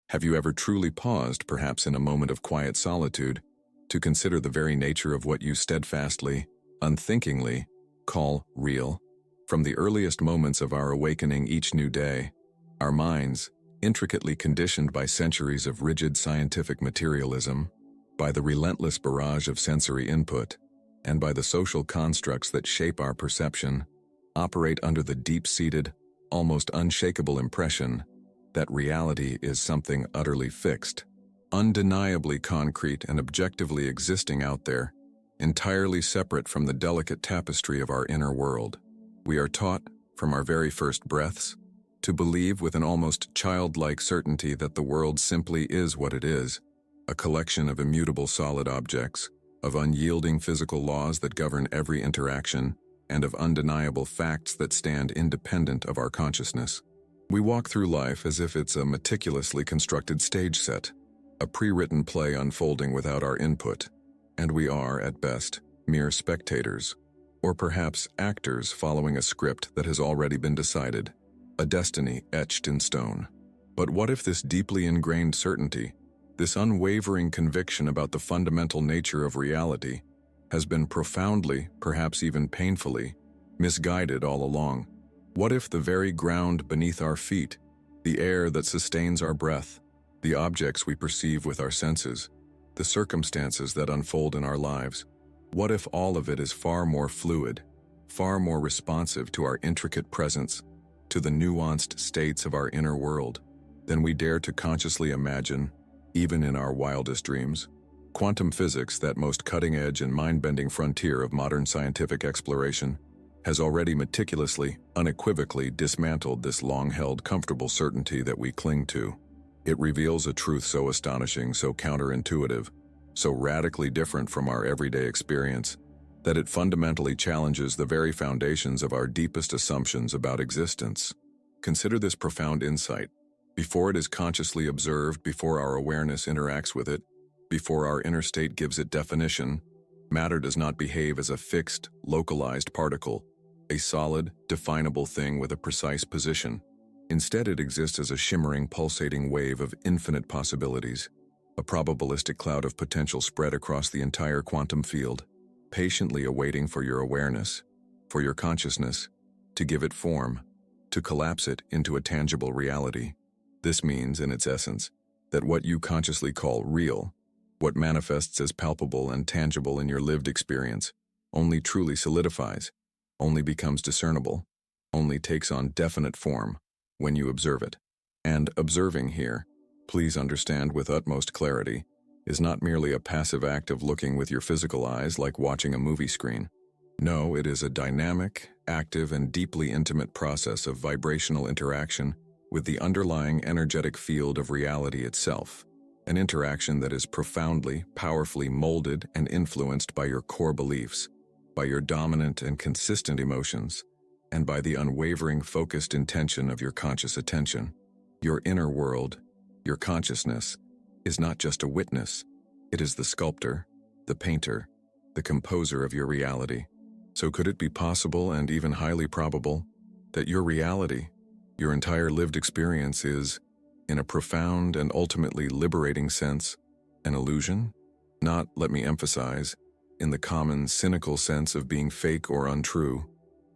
Have you ever truly paused, perhaps in a moment of quiet solitude, to consider the very nature of what you steadfastly, unthinkingly, call real? From the earliest moments of our awakening each new day, our minds, intricately conditioned by centuries of rigid scientific materialism, by the relentless barrage of sensory input, and by the social constructs that shape our perception, operate under the deep-seated, almost unshakable impression that reality is something utterly fixed, undeniably concrete and objectively existing out there, entirely separate from the delicate tapestry of our inner world. We are taught, from our very first breaths, to believe with an almost childlike certainty that the world simply is what it is, a collection of immutable solid objects, of unyielding physical laws that govern every interaction, and of undeniable facts that stand independent of our consciousness. We walk through life as if it's a meticulously constructed stage set, a pre-written play unfolding without our input, and we are, at best, mere spectators, or perhaps actors following a script that has already been decided, a destiny etched in stone. But what if this deeply ingrained certainty, this unwavering conviction about the fundamental nature of reality, has been profoundly, perhaps even painfully, misguided all along? What if the very ground beneath our feet, the air that sustains our breath, the objects we perceive with our senses, the circumstances that unfold in our lives, what if all of it is far more fluid, far more responsive to our intricate presence, to the nuanced states of our inner world, than we dare to consciously imagine, even in our wildest dreams? Quantum physics, that most cutting-edge and mind-bending frontier of modern scientific exploration, has already meticulously, unequivocally dismantled this long-held comfortable certainty that we cling to. It reveals a truth so astonishing, so counterintuitive, so radically different from our everyday experience, that it fundamentally challenges the very foundations of our deepest assumptions about existence. Consider this profound insight. Before it is consciously observed, before our awareness interacts with it, before our inner state gives it definition, matter does not behave as a fixed, localized particle, a solid, definable thing with a precise position. Instead, it exists as a shimmering, pulsating wave of infinite possibilities, a probabilistic cloud of potential spread across the entire quantum field, patiently awaiting for your awareness, for your consciousness, to give it form, to collapse it into a tangible reality. This means, in its essence, that what you consciously call real, what manifests as palpable and tangible in your lived experience, only truly solidifies, only becomes discernible, only takes on definite form when you observe it. And observing here, please understand with utmost clarity, is not merely a passive act of looking with your physical eyes like watching a movie screen. No, it is a dynamic, active, and deeply intimate process of vibrational interaction with the underlying energetic field of reality itself, an interaction that is profoundly, powerfully molded and influenced by your core beliefs, by your dominant and consistent emotions, and by the unwavering focused intention of your conscious attention. Your inner world, your consciousness, is not just a witness, it is the sculptor, the painter, the composer of your reality. So could it be possible, and even highly probable, that your reality, your entire lived experience is, in a profound and ultimately liberating sense, an illusion? Not, let me emphasize, in the common, cynical sense of being fake or untrue,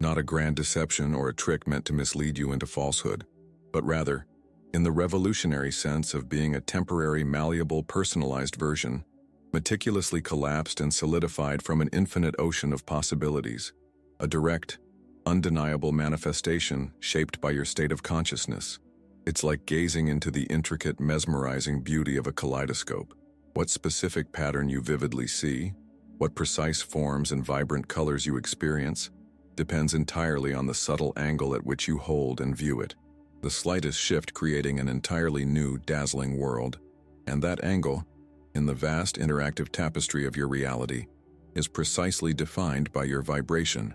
not a grand deception or a trick meant to mislead you into falsehood, but rather, in the revolutionary sense of being a temporary, malleable, personalized version, meticulously collapsed and solidified from an infinite ocean of possibilities, a direct, undeniable manifestation shaped by your state of consciousness. It's like gazing into the intricate, mesmerizing beauty of a kaleidoscope. What specific pattern you vividly see, what precise forms and vibrant colors you experience, depends entirely on the subtle angle at which you hold and view it. The slightest shift creating an entirely new, dazzling world. And that angle, in the vast interactive tapestry of your reality, is precisely defined by your vibration,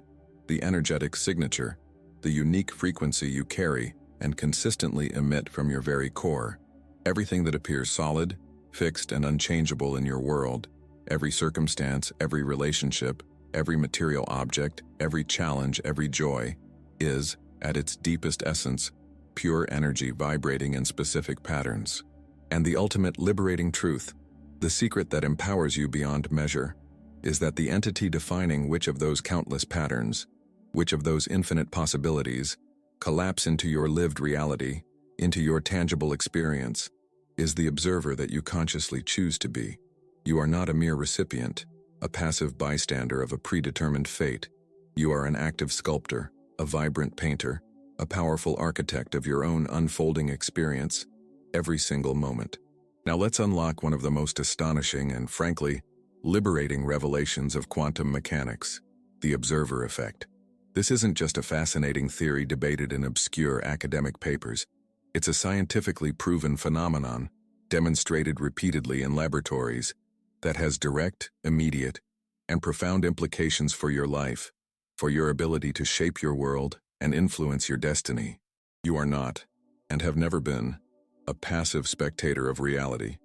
the energetic signature, the unique frequency you carry and consistently emit from your very core. Everything that appears solid, fixed, and unchangeable in your world, every circumstance, every relationship, every material object, every challenge, every joy, is, at its deepest essence, pure energy vibrating in specific patterns. And the ultimate liberating truth, the secret that empowers you beyond measure, is that the entity defining which of those countless patterns, which of those infinite possibilities, collapse into your lived reality, into your tangible experience, is the observer that you consciously choose to be. You are not a mere recipient, a passive bystander of a predetermined fate. You are an active sculptor, a vibrant painter, a powerful architect of your own unfolding experience, every single moment. Now let's unlock one of the most astonishing and, frankly, liberating revelations of quantum mechanics, the observer effect. This isn't just a fascinating theory debated in obscure academic papers. It's a scientifically proven phenomenon, demonstrated repeatedly in laboratories, that has direct, immediate, and profound implications for your life, for your ability to shape your world and influence your destiny. You are not, and have never been, a passive spectator of reality,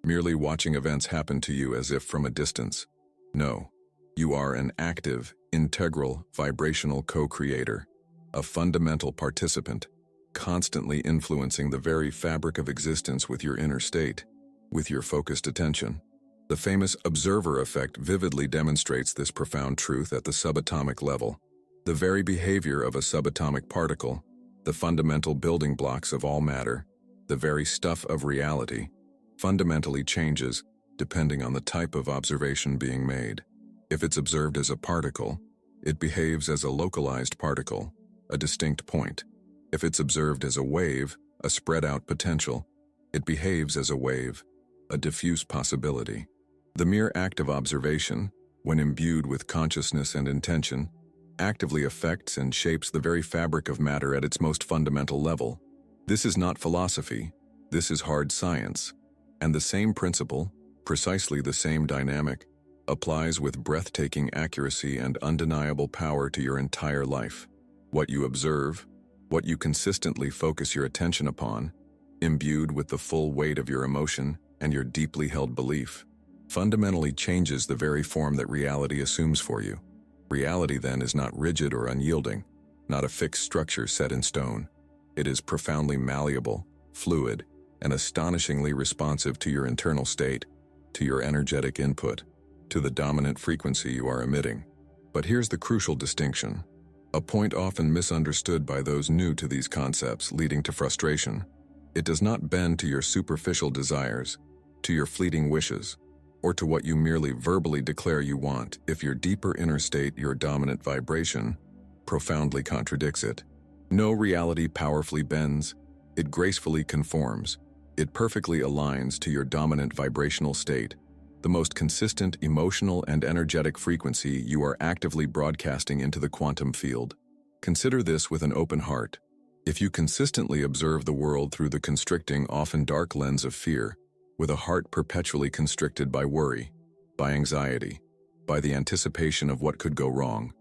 merely watching events happen to you as if from a distance. No, you are an active, integral, vibrational co-creator, a fundamental participant, constantly influencing the very fabric of existence with your inner state, with your focused attention. The famous observer effect vividly demonstrates this profound truth at the subatomic level. The very behavior of a subatomic particle, the fundamental building blocks of all matter, the very stuff of reality, fundamentally changes depending on the type of observation being made. If it's observed as a particle, it behaves as a localized particle, a distinct point. If it's observed as a wave, a spread-out potential, it behaves as a wave, a diffuse possibility. The mere act of observation, when imbued with consciousness and intention, actively affects and shapes the very fabric of matter at its most fundamental level. This is not philosophy, this is hard science. And the same principle, precisely the same dynamic, applies with breathtaking accuracy and undeniable power to your entire life. What you observe, what you consistently focus your attention upon, imbued with the full weight of your emotion and your deeply held belief, fundamentally changes the very form that reality assumes for you. Reality then is not rigid or unyielding, not a fixed structure set in stone. It is profoundly malleable, fluid, and astonishingly responsive to your internal state, to your energetic input, to the dominant frequency you are emitting. But here's the crucial distinction, a point often misunderstood by those new to these concepts, leading to frustration. It does not bend to your superficial desires, to your fleeting wishes, or to what you merely verbally declare you want if your deeper inner state, your dominant vibration, profoundly contradicts it. No reality powerfully bends, it gracefully conforms. It perfectly aligns to your dominant vibrational state, the most consistent emotional and energetic frequency you are actively broadcasting into the quantum field. Consider this with an open heart. If you consistently observe the world through the constricting, often dark lens of fear, with a heart perpetually constricted by worry, by anxiety, by the anticipation of what could go wrong,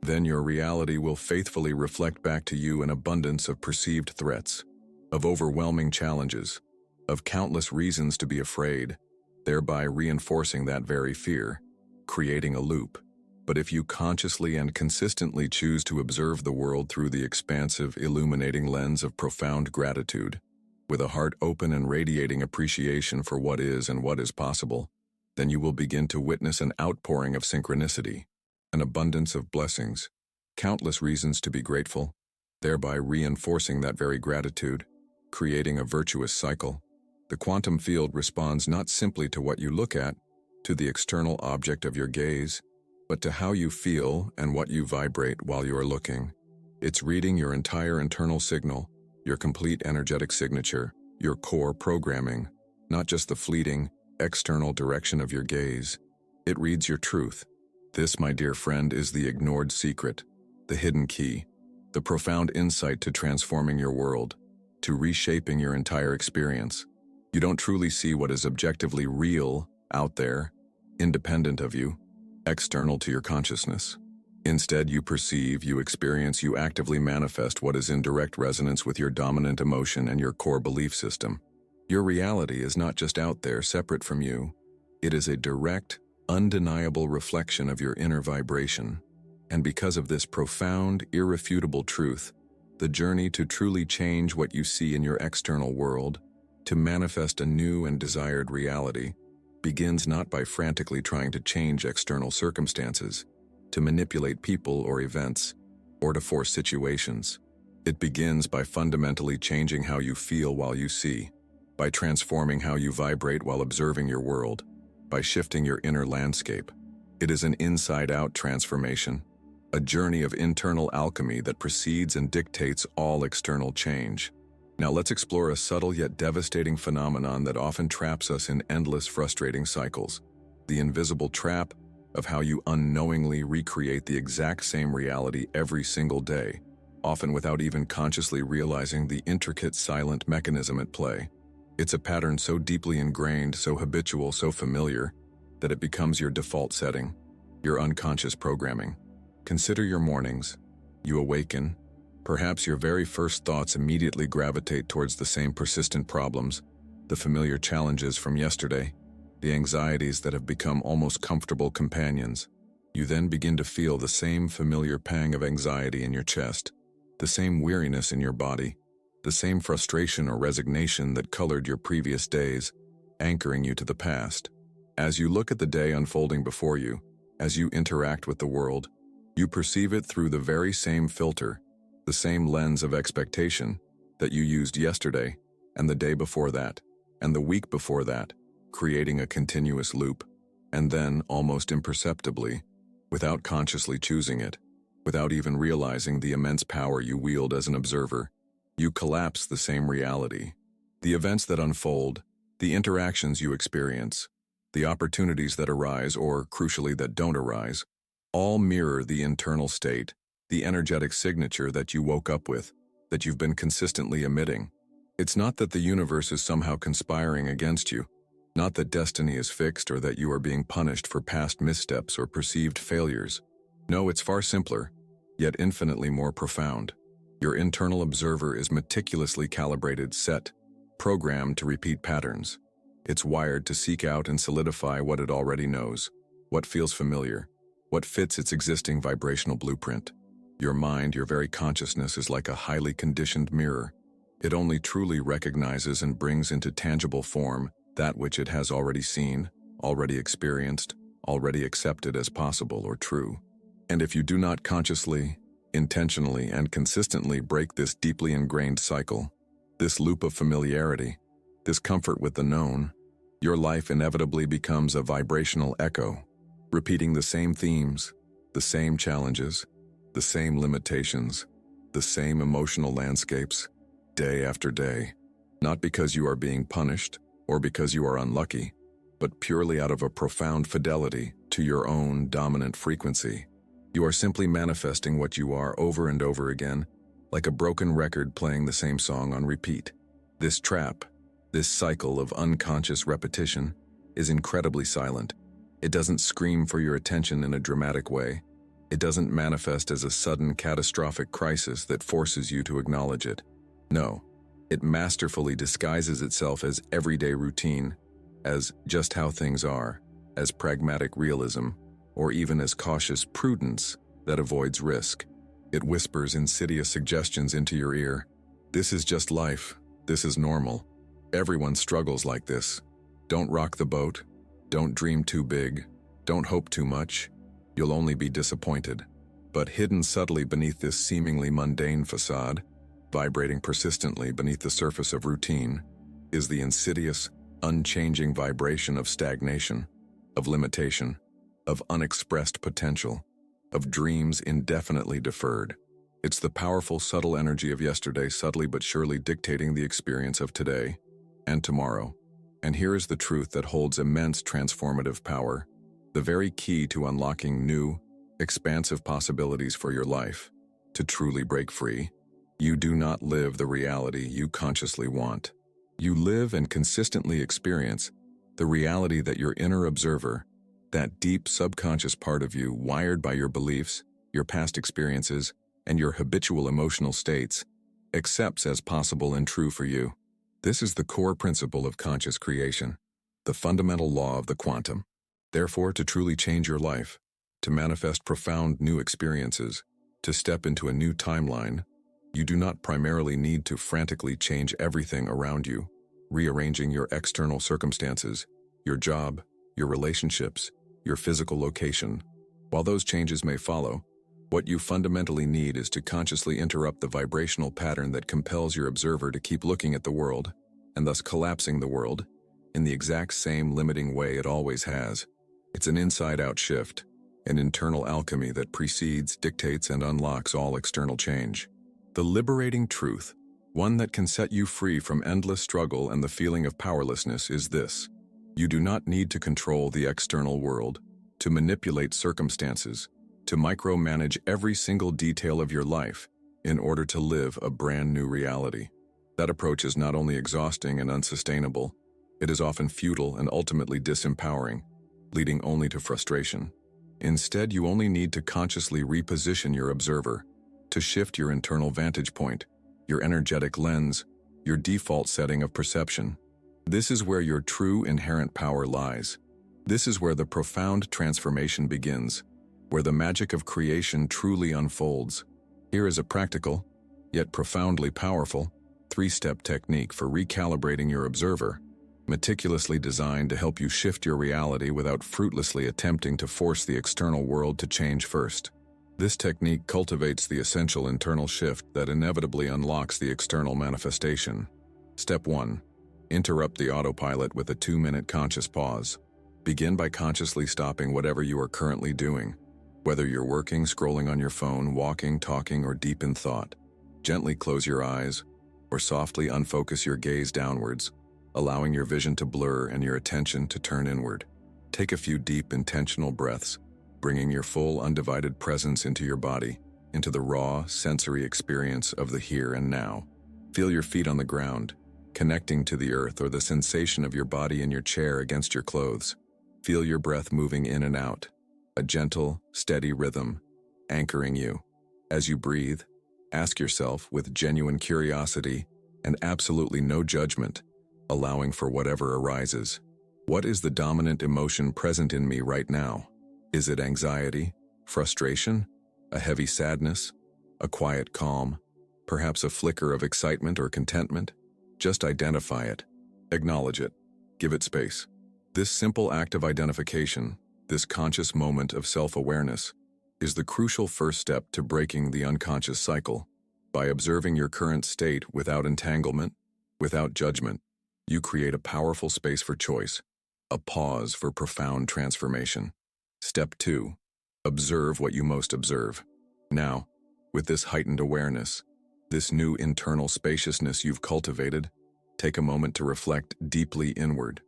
then your reality will faithfully reflect back to you an abundance of perceived threats, of overwhelming challenges, of countless reasons to be afraid, thereby reinforcing that very fear, creating a loop. But if you consciously and consistently choose to observe the world through the expansive, illuminating lens of profound gratitude, with a heart open and radiating appreciation for what is and what is possible, then you will begin to witness an outpouring of synchronicity, an abundance of blessings, countless reasons to be grateful, thereby reinforcing that very gratitude, creating a virtuous cycle. The quantum field responds not simply to what you look at, to the external object of your gaze, but to how you feel and what you vibrate while you are looking. It's reading your entire internal signal, your complete energetic signature, your core programming, not just the fleeting, external direction of your gaze. It reads your truth. This, my dear friend, is the ignored secret, the hidden key, the profound insight to transforming your world, to reshaping your entire experience. You don't truly see what is objectively real out there, independent of you, external to your consciousness. Instead, you perceive, you experience, you actively manifest what is in direct resonance with your dominant emotion and your core belief system. Your reality is not just out there, separate from you. It is a direct, undeniable reflection of your inner vibration. And because of this profound, irrefutable truth, the journey to truly change what you see in your external world, To manifest a new and desired reality begins not by frantically trying to change external circumstances, to manipulate people or events, or to force situations. It begins by fundamentally changing how you feel while you see, by transforming how you vibrate while observing your world, by shifting your inner landscape. It is an inside-out transformation, a journey of internal alchemy that precedes and dictates all external change. Now let's explore a subtle yet devastating phenomenon that often traps us in endless frustrating cycles: the invisible trap of how you unknowingly recreate the exact same reality every single day, often without even consciously realizing the intricate silent mechanism at play. It's a pattern so deeply ingrained, so habitual, so familiar, that it becomes your default setting, your unconscious programming. Consider your mornings. You awaken. Perhaps your very first thoughts immediately gravitate towards the same persistent problems, the familiar challenges from yesterday, the anxieties that have become almost comfortable companions. You then begin to feel the same familiar pang of anxiety in your chest, the same weariness in your body, the same frustration or resignation that colored your previous days, anchoring you to the past. As you look at the day unfolding before you, as you interact with the world, you perceive it through the very same filter, the same lens of expectation that you used yesterday and the day before that and the week before that, creating a continuous loop. And then, almost imperceptibly, without consciously choosing it, without even realizing the immense power you wield as an observer, you collapse the same reality. The events that unfold, the interactions you experience, the opportunities that arise or, crucially, that don't arise, all mirror the internal state, the energetic signature that you woke up with, that you've been consistently emitting. It's not that the universe is somehow conspiring against you, not that destiny is fixed or that you are being punished for past missteps or perceived failures. No, it's far simpler, yet infinitely more profound. Your internal observer is meticulously calibrated, set, programmed to repeat patterns. It's wired to seek out and solidify what it already knows, what feels familiar, what fits its existing vibrational blueprint. Your mind, your very consciousness, is like a highly conditioned mirror. It only truly recognizes and brings into tangible form that which it has already seen, already experienced, already accepted as possible or true. And if you do not consciously, intentionally, and consistently break this deeply ingrained cycle, this loop of familiarity, this comfort with the known, your life inevitably becomes a vibrational echo, repeating the same themes, the same challenges, the same limitations, the same emotional landscapes, day after day, not because you are being punished or because you are unlucky, but purely out of a profound fidelity to your own dominant frequency. You are simply manifesting what you are over and over again, like a broken record playing the same song on repeat. This trap, this cycle of unconscious repetition, is incredibly silent. It doesn't scream for your attention in a dramatic way. It doesn't manifest as a sudden catastrophic crisis that forces you to acknowledge it. No, it masterfully disguises itself as everyday routine, as just how things are, as pragmatic realism, or even as cautious prudence that avoids risk. It whispers insidious suggestions into your ear. This is just life. This is normal. Everyone struggles like this. Don't rock the boat. Don't dream too big. Don't hope too much. You'll only be disappointed. But hidden subtly beneath this seemingly mundane facade, vibrating persistently beneath the surface of routine, is the insidious, unchanging vibration of stagnation, of limitation, of unexpressed potential, of dreams indefinitely deferred. It's the powerful, subtle energy of yesterday subtly but surely dictating the experience of today and tomorrow. And here is the truth that holds immense transformative power, the very key to unlocking new, expansive possibilities for your life. To truly break free, you do not live the reality you consciously want. You live and consistently experience the reality that your inner observer, that deep subconscious part of you wired by your beliefs, your past experiences, and your habitual emotional states, accepts as possible and true for you. This is the core principle of conscious creation, the fundamental law of the quantum. Therefore, to truly change your life, to manifest profound new experiences, to step into a new timeline, you do not primarily need to frantically change everything around you. rearranging your external circumstances, your job, your relationships, your physical location. While those changes may follow, what you fundamentally need is to consciously interrupt the vibrational pattern that compels your observer to keep looking at the world, and thus collapsing the world, in the exact same limiting way it always has. It's an inside-out shift, an internal alchemy that precedes, dictates, and unlocks all external change. The liberating truth, one that can set you free from endless struggle and the feeling of powerlessness, is this: you do not need to control the external world, to manipulate circumstances, to micromanage every single detail of your life in order to live a brand new reality. That approach is not only exhausting and unsustainable, it is often futile and ultimately disempowering, leading only to frustration. Instead, you only need to consciously reposition your observer, to shift your internal vantage point, your energetic lens, your default setting of perception. This is where your true inherent power lies. This is where the profound transformation begins, where the magic of creation truly unfolds. Here is a practical, yet profoundly powerful, 3-step technique for recalibrating your observer, meticulously designed to help you shift your reality without fruitlessly attempting to force the external world to change first. This technique cultivates the essential internal shift that inevitably unlocks the external manifestation. Step 1. Interrupt the autopilot with a 2-minute conscious pause. Begin by consciously stopping whatever you are currently doing. Whether you're working, scrolling on your phone, walking, talking, or deep in thought, gently close your eyes or softly unfocus your gaze downwards, allowing your vision to blur and your attention to turn inward. Take a few deep, intentional breaths, bringing your full, undivided presence into your body, into the raw, sensory experience of the here and now. Feel your feet on the ground, connecting to the earth, or the sensation of your body in your chair against your clothes. Feel your breath moving in and out, a gentle, steady rhythm, anchoring you. As you breathe, ask yourself with genuine curiosity and absolutely no judgment, allowing for whatever arises. What is the dominant emotion present in me right now? Is it anxiety, frustration, a heavy sadness, a quiet calm, perhaps a flicker of excitement or contentment? Just identify it, acknowledge it, give it space. This simple act of identification, this conscious moment of self-awareness, is the crucial first step to breaking the unconscious cycle. By observing your current state without entanglement, without judgment, you create a powerful space for choice, a pause for profound transformation. Step 2. Observe what you most observe. Now, with this heightened awareness, this new internal spaciousness you've cultivated, take a moment to reflect deeply inward.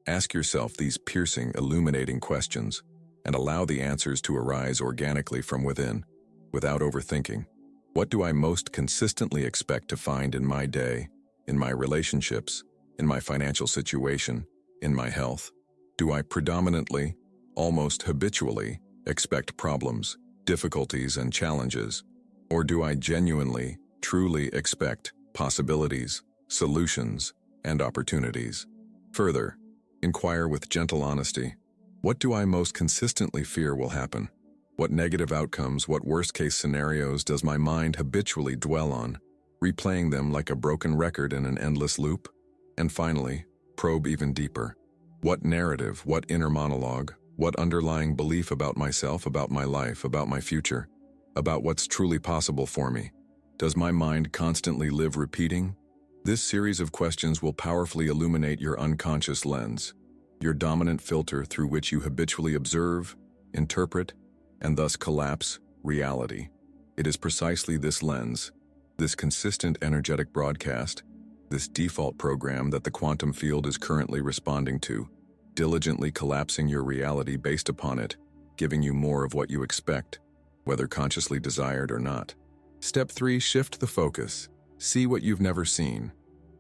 Ask yourself these piercing, illuminating questions, and allow the answers to arise organically from within, without overthinking. What do I most consistently expect to find in my day, in my relationships, in my financial situation, in my health? Do I predominantly, almost habitually, expect problems, difficulties, and challenges? Or do I genuinely, truly expect possibilities, solutions, and opportunities? Further, inquire with gentle honesty. What do I most consistently fear will happen? What negative outcomes, what worst-case scenarios does my mind habitually dwell on, replaying them like a broken record in an endless loop? And finally, probe even deeper. What narrative, what inner monologue, what underlying belief about myself, about my life, about my future, about what's truly possible for me, does my mind constantly live repeating? This series of questions will powerfully illuminate your unconscious lens, your dominant filter through which you habitually observe, interpret, and thus collapse reality. It is precisely this lens, this consistent energetic broadcast, this default program that the quantum field is currently responding to, diligently collapsing your reality based upon it, giving you more of what you expect, whether consciously desired or not. Step 3. Shift the focus. See what you've never seen.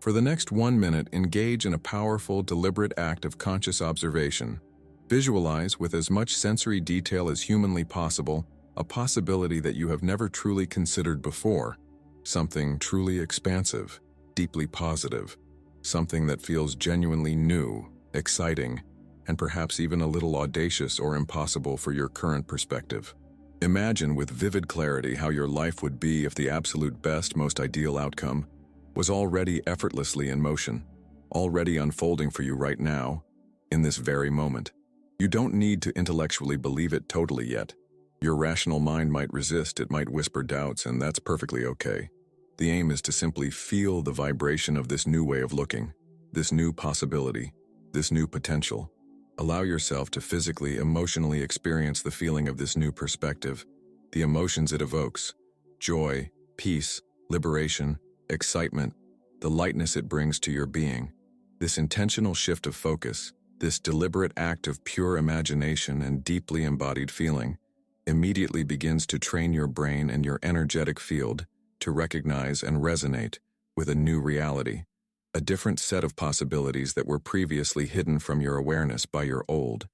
For the next 1 minute, engage in a powerful, deliberate act of conscious observation. Visualize with as much sensory detail as humanly possible a possibility that you have never truly considered before, something truly expansive, deeply positive, something that feels genuinely new, exciting, and perhaps even a little audacious or impossible for your current perspective. Imagine with vivid clarity how your life would be if the absolute best, most ideal outcome was already effortlessly in motion, already unfolding for you right now, in this very moment. You don't need to intellectually believe it totally yet. Your rational mind might resist, it might whisper doubts, and that's perfectly okay. The aim is to simply feel the vibration of this new way of looking, this new possibility, this new potential. Allow yourself to physically, emotionally experience the feeling of this new perspective, the emotions it evokes: joy, peace, liberation, excitement, the lightness it brings to your being. This intentional shift of focus, this deliberate act of pure imagination and deeply embodied feeling, immediately begins to train your brain and your energetic field to recognize and resonate with a new reality, a different set of possibilities that were previously hidden from your awareness by your old,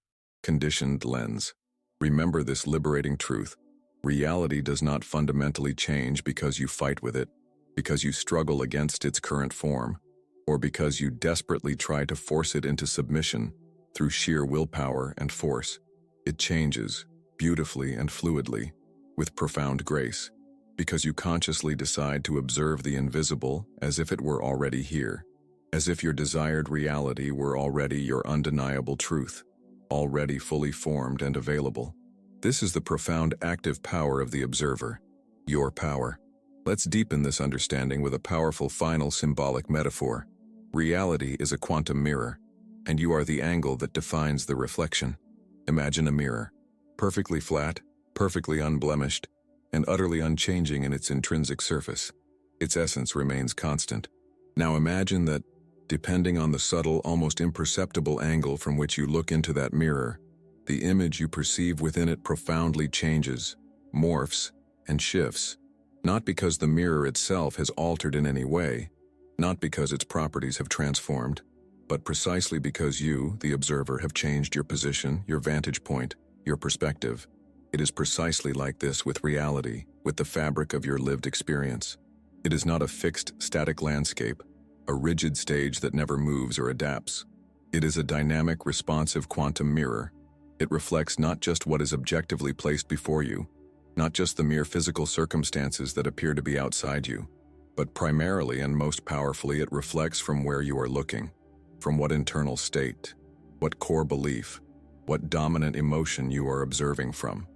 conditioned lens. Remember this liberating truth: reality does not fundamentally change because you fight with it, because you struggle against its current form, or because you desperately try to force it into submission through sheer willpower and force. It changes, beautifully and fluidly, with profound grace, because you consciously decide to observe the invisible as if it were already here, as if your desired reality were already your undeniable truth, already fully formed and available. This is the profound active power of the observer, your power. Let's deepen this understanding with a powerful final symbolic metaphor. Reality is a quantum mirror, and you are the angle that defines the reflection. Imagine a mirror, perfectly flat, perfectly unblemished, and utterly unchanging in its intrinsic surface. Its essence remains constant. Now imagine that, depending on the subtle, almost imperceptible angle from which you look into that mirror, the image you perceive within it profoundly changes, morphs, and shifts, not because the mirror itself has altered in any way, not because its properties have transformed, but precisely because you, the observer, have changed your position, your vantage point, your perspective. It is precisely like this with reality, with the fabric of your lived experience. It is not a fixed, static landscape, a rigid stage that never moves or adapts. It is a dynamic, responsive quantum mirror. It reflects not just what is objectively placed before you, not just the mere physical circumstances that appear to be outside you, but primarily and most powerfully it reflects from where you are looking, from what internal state, what core belief, what dominant emotion you are observing from.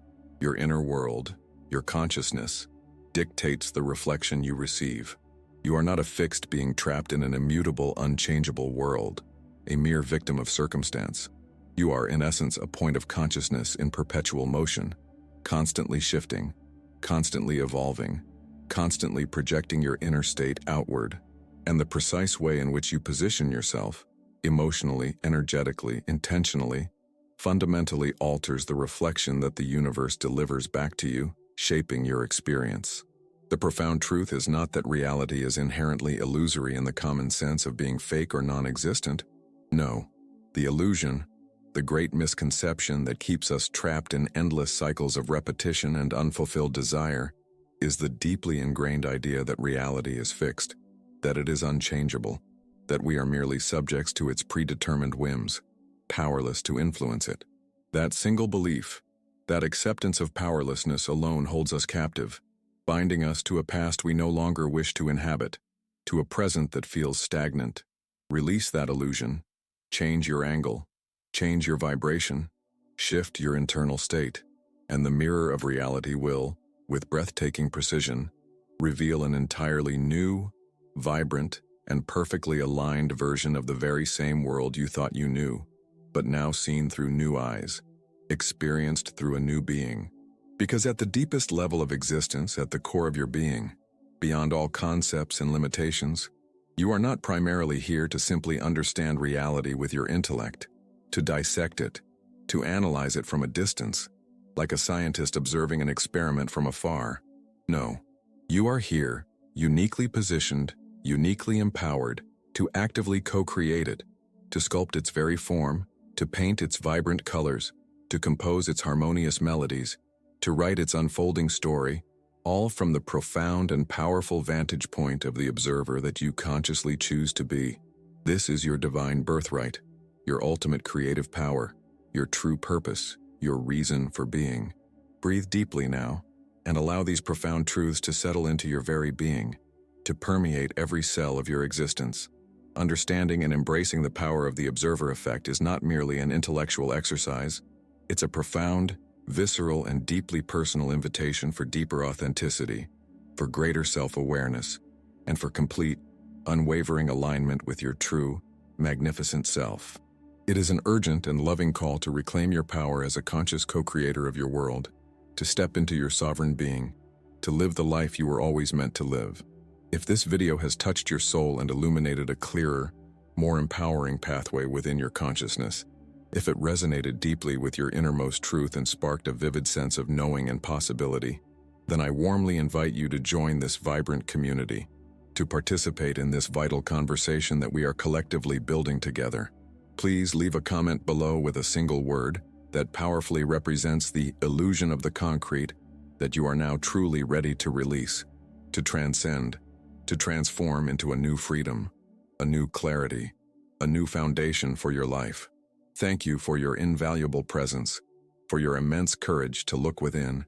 Your inner world, your consciousness, dictates the reflection you receive. You are not a fixed being trapped in an immutable, unchangeable world, a mere victim of circumstance. You are, in essence, a point of consciousness in perpetual motion, constantly shifting, constantly evolving, constantly projecting your inner state outward. And the precise way in which you position yourself, emotionally, energetically, intentionally, fundamentally alters the reflection that the universe delivers back to you, shaping your experience. The profound truth is not that reality is inherently illusory in the common sense of being fake or non-existent. No, the illusion, the great misconception that keeps us trapped in endless cycles of repetition and unfulfilled desire, is the deeply ingrained idea that reality is fixed, that it is unchangeable, that we are merely subjects to its predetermined whims, powerless to influence it. That single belief, that acceptance of powerlessness alone holds us captive, binding us to a past we no longer wish to inhabit, to a present that feels stagnant. Release that illusion, change your angle, change your vibration, shift your internal state, and the mirror of reality will, with breathtaking precision, reveal an entirely new, vibrant, and perfectly aligned version of the very same world you thought you knew, but now seen through new eyes, experienced through a new being. Because at the deepest level of existence, at the core of your being, beyond all concepts and limitations, you are not primarily here to simply understand reality with your intellect, to dissect it, to analyze it from a distance, like a scientist observing an experiment from afar. No, you are here, uniquely positioned, uniquely empowered, to actively co-create it, to sculpt its very form, to paint its vibrant colors, to compose its harmonious melodies, to write its unfolding story, all from the profound and powerful vantage point of the observer that you consciously choose to be. This is your divine birthright, your ultimate creative power, your true purpose, your reason for being. Breathe deeply now, and allow these profound truths to settle into your very being, to permeate every cell of your existence. Understanding and embracing the power of the observer effect is not merely an intellectual exercise, it's a profound, visceral, and deeply personal invitation for deeper authenticity, for greater self-awareness, and for complete, unwavering alignment with your true, magnificent self. It is an urgent and loving call to reclaim your power as a conscious co-creator of your world, to step into your sovereign being, to live the life you were always meant to live. If this video has touched your soul and illuminated a clearer, more empowering pathway within your consciousness, if it resonated deeply with your innermost truth and sparked a vivid sense of knowing and possibility, then I warmly invite you to join this vibrant community, to participate in this vital conversation that we are collectively building together. Please leave a comment below with a single word that powerfully represents the illusion of the concrete that you are now truly ready to release, to transcend, to transform into a new freedom, a new clarity, a new foundation for your life. Thank you for your invaluable presence, for your immense courage to look within,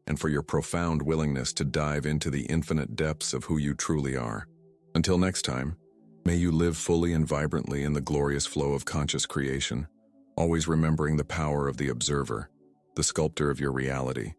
and for your profound willingness to dive into the infinite depths of who you truly are. Until next time, may you live fully and vibrantly in the glorious flow of conscious creation, always remembering the power of the observer, the sculptor of your reality.